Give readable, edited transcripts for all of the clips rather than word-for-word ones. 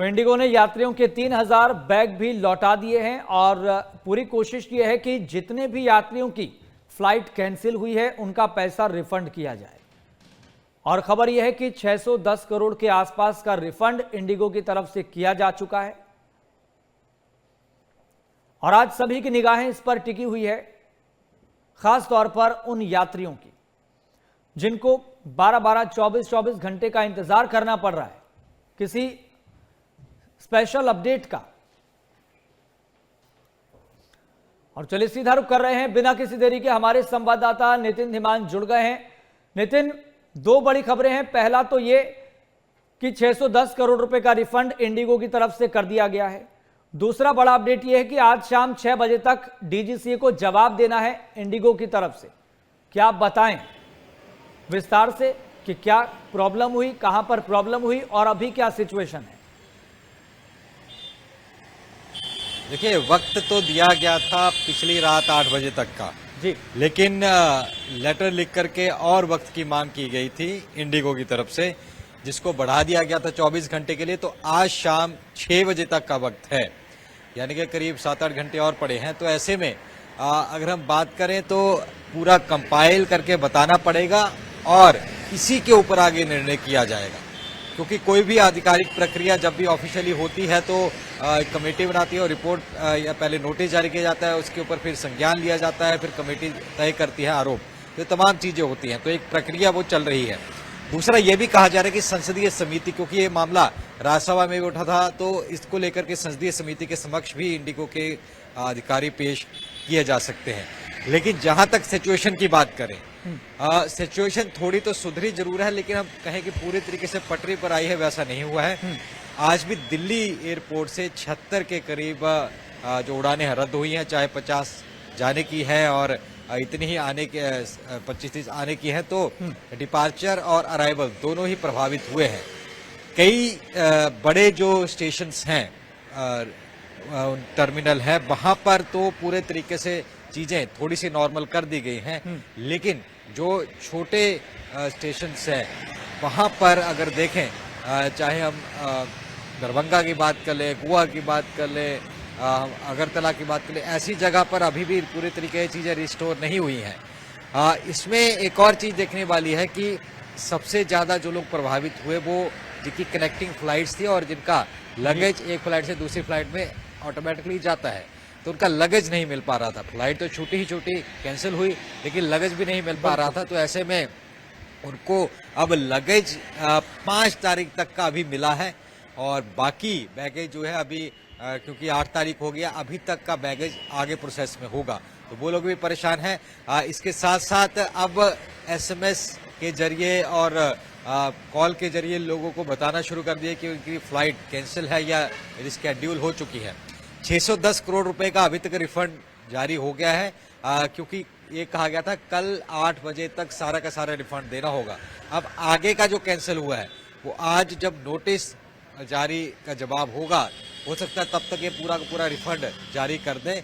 तो इंडिगो ने यात्रियों के 3000 बैग भी लौटा दिए हैं और पूरी कोशिश ये है कि जितने भी यात्रियों की फ्लाइट कैंसिल हुई है उनका पैसा रिफंड किया जाए। और खबर यह है कि 610 करोड़ के आसपास का रिफंड इंडिगो की तरफ से किया जा चुका है और आज सभी की निगाहें इस पर टिकी हुई है, खास तौर पर उन यात्रियों की जिनको 12-12, 24-24 घंटे का इंतजार करना पड़ रहा है किसी स्पेशल अपडेट का। और चलिए सीधा रुख कर रहे हैं बिना किसी देरी के, हमारे संवाददाता नितिन धीमान जुड़ गए हैं। नितिन, दो बड़ी खबरें हैं। पहला तो ये कि 610 करोड़ रुपए का रिफंड इंडिगो की तरफ से कर दिया गया है। दूसरा बड़ा अपडेट यह है कि आज शाम 6 बजे तक डीजीसीए को जवाब देना है इंडिगो की तरफ से। क्या आप बताएं विस्तार से कि क्या प्रॉब्लम हुई, कहां पर प्रॉब्लम हुई और अभी क्या सिचुएशन है? देखिए, वक्त तो दिया गया था पिछली रात 8 बजे तक का जी, लेकिन लेटर लिख करके और वक्त की मांग की गई थी इंडिगो की तरफ से, जिसको बढ़ा दिया गया था 24 घंटे के लिए। तो आज शाम 6 बजे तक का वक्त है, यानी कि करीब 7-8 घंटे और पड़े हैं। तो ऐसे में अगर हम बात करें तो पूरा कंपाइल करके बताना पड़ेगा और इसी के ऊपर आगे निर्णय किया जाएगा, क्योंकि कोई भी आधिकारिक प्रक्रिया जब भी ऑफिशियली होती है तो कमेटी बनाती है और रिपोर्ट या पहले नोटिस जारी किया जाता है, उसके ऊपर फिर संज्ञान लिया जाता है, फिर कमेटी तय करती है आरोप। तो तमाम चीजें होती हैं, तो एक प्रक्रिया वो चल रही है। दूसरा ये भी कहा जा रहा है कि संसदीय समिति, क्योंकि ये मामला राज्यसभा में भी उठा था, तो इसको लेकर के संसदीय समिति के समक्ष भी इंडिगो के अधिकारी पेश किए जा सकते हैं। लेकिन जहां तक सिचुएशन की बात करें, सिचुएशन थोड़ी तो सुधरी जरूर है, लेकिन हम कहें कि पूरी तरीके से पटरी पर आई है वैसा नहीं हुआ है। आज भी दिल्ली एयरपोर्ट से 76 के करीब जो उड़ानें रद्द हुई हैं, चाहे 50 जाने की है और इतनी ही आने के 25-30 आने की है, तो डिपार्चर और अराइवल दोनों ही प्रभावित हुए हैं। कई बड़े जो स्टेशंस हैं, टर्मिनल है, वहां पर तो पूरे तरीके से चीजें थोड़ी सी नॉर्मल कर दी गई हैं, लेकिन जो छोटे स्टेशंस हैं वहां पर अगर देखें, चाहे हम दरभंगा की बात कर ले, गोवा की बात कर ले, अगरतला की बात कर ले, ऐसी जगह पर अभी भी पूरी तरीके से चीजें रिस्टोर नहीं हुई हैं। इसमें एक और चीज देखने वाली है कि सबसे ज्यादा जो लोग प्रभावित हुए वो जिनकी कनेक्टिंग फ्लाइट्स थी और जिनका लगेज एक फ्लाइट से दूसरी फ्लाइट में ऑटोमेटिकली जाता है, तो उनका लगेज नहीं मिल पा रहा था। फ्लाइट तो छोटी ही छोटी कैंसिल हुई, लेकिन लगेज भी नहीं मिल पा रहा था। तो ऐसे में उनको अब लगेज 5 तारीख तक का अभी मिला है और बाकी बैगेज जो है अभी क्योंकि 8 तारीख हो गया, अभी तक का बैगेज आगे प्रोसेस में होगा, तो वो लोग भी परेशान हैं। इसके साथ साथ अब SMS के जरिए और कॉल के जरिए लोगों को बताना शुरू कर दिया कि उनकी फ्लाइट कैंसिल है या रिस्केड्यूल हो चुकी है। 610 करोड़ रुपए का अभी तक रिफंड जारी हो गया है, क्योंकि ये कहा गया था कल 8 बजे तक सारा का सारा रिफंड देना होगा। अब आगे का जो कैंसिल हुआ है वो आज जब नोटिस जारी का जवाब होगा, हो सकता है तब तक ये पूरा का पूरा रिफंड जारी कर दें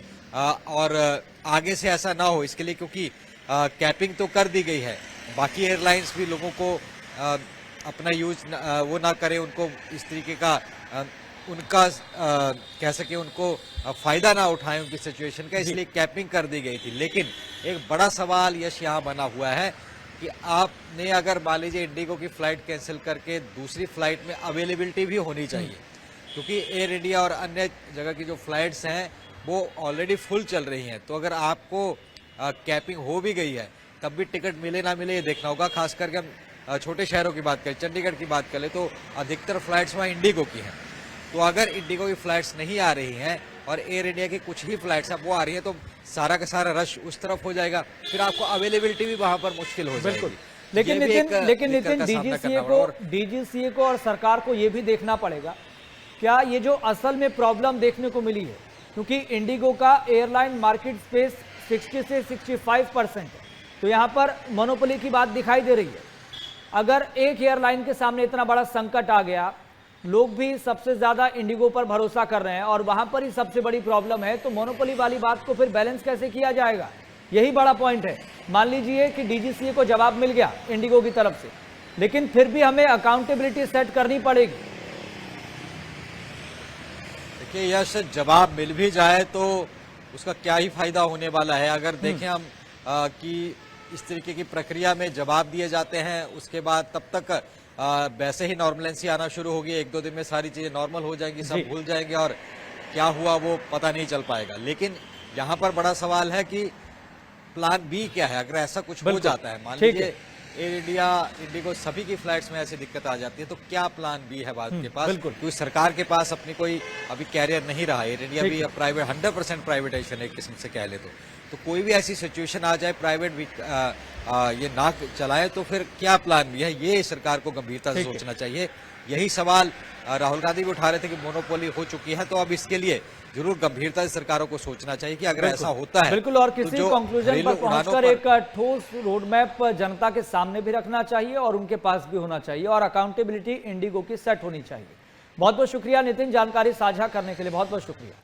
और आगे से ऐसा ना हो इसके लिए, क्योंकि कैपिंग तो कर दी गई है। बाकी एयरलाइंस भी लोगों को अपना यूज वो ना करें, उनको इस तरीके का उनका कह सके उनको फायदा ना उठाएं उनकी सिचुएशन का, इसलिए कैपिंग कर दी गई थी। लेकिन एक बड़ा सवाल यश यहाँ बना हुआ है कि आपने अगर मान लीजिए इंडिगो की फ्लाइट कैंसिल करके दूसरी फ्लाइट में अवेलेबिलिटी भी होनी चाहिए, क्योंकि एयर इंडिया और अन्य जगह की जो फ्लाइट्स हैं वो ऑलरेडी फुल चल रही हैं। तो अगर आपको कैपिंग हो भी गई है तब भी टिकट मिले ना मिले ये देखना होगा। खास करके हम छोटे शहरों की बात करें, चंडीगढ़ की बात करें, तो अधिकतर फ्लाइट्स वहाँ इंडिगो की हैं। तो अगर इंडिगो की फ्लाइट्स नहीं आ रही हैं और एयर इंडिया की कुछ ही फ्लाइट्स अब वो आ रही है, तो सारा का सारा रश उस तरफ हो जाएगा, फिर आपको अवेलेबिलिटी भी वहां पर मुश्किल हो जाएगी। लेकिन नितिन डीजीसीए को और सरकार को ये भी देखना पड़ेगा, क्या ये जो असल में प्रॉब्लम देखने को मिली है, क्योंकि इंडिगो का एयरलाइन मार्केट स्पेस 60 से 65% है, तो यहाँ पर मोनोपोली की बात दिखाई दे रही है। अगर एक एयरलाइन के सामने इतना बड़ा संकट आ गया, लोग भी सबसे ज्यादा इंडिगो पर भरोसा कर रहे हैं और वहां पर ही सबसे बड़ी प्रॉब्लम है, तो मोनोपोली वाली बात को फिर बैलेंस कैसे किया जाएगा, यही बड़ा पॉइंट है। मान लीजिए कि डीजीसीए को जवाब मिल गया इंडिगो की तरफ से, लेकिन फिर भी हमें अकाउंटेबिलिटी सेट करनी पड़ेगी। देखिए यश, जवाब मिल भी जाए तो उसका क्या ही फायदा होने वाला है। अगर देखें हम कि इस तरीके की प्रक्रिया में जवाब दिए जाते हैं, उसके बाद तब तक वैसे ही नॉर्मलेंसी आना शुरू होगी, 1-2 दिन में सारी चीजें नॉर्मल हो जाएंगी, सब भूल जाएंगे और क्या हुआ वो पता नहीं चल पाएगा। लेकिन यहाँ पर बड़ा सवाल है कि प्लान बी क्या है अगर ऐसा कुछ हो जाता है। मान लीजिए एयर इंडिया, इंडिगो सभी की फ्लाइट्स में ऐसी दिक्कत आ जाती है, तो क्या प्लान बी है भारत के पास? क्योंकि सरकार के पास अपनी कोई अभी कैरियर नहीं रहा। एयर इंडिया भी अब प्राइवेट 100% प्राइवेटाइजेशन एक किस्म से कह ले तो कोई भी ऐसी सिचुएशन आ जाए, प्राइवेट ये नाक चलाए, तो फिर क्या प्लान बी है, ये सरकार को गंभीरता से सोचना चाहिए। यही सवाल राहुल गांधी भी उठा रहे थे कि मोनोपोली हो चुकी है, तो अब इसके लिए जरूर गंभीरता से सरकारों को सोचना चाहिए कि अगर ऐसा होता है बिल्कुल, और किसी कंक्लूजन पर पहुंचकर एक ठोस रोड मैप जनता के सामने भी रखना चाहिए और उनके पास भी होना चाहिए, और अकाउंटेबिलिटी इंडिगो की सेट होनी चाहिए। बहुत बहुत शुक्रिया नितिन, जानकारी साझा करने के लिए बहुत बहुत शुक्रिया।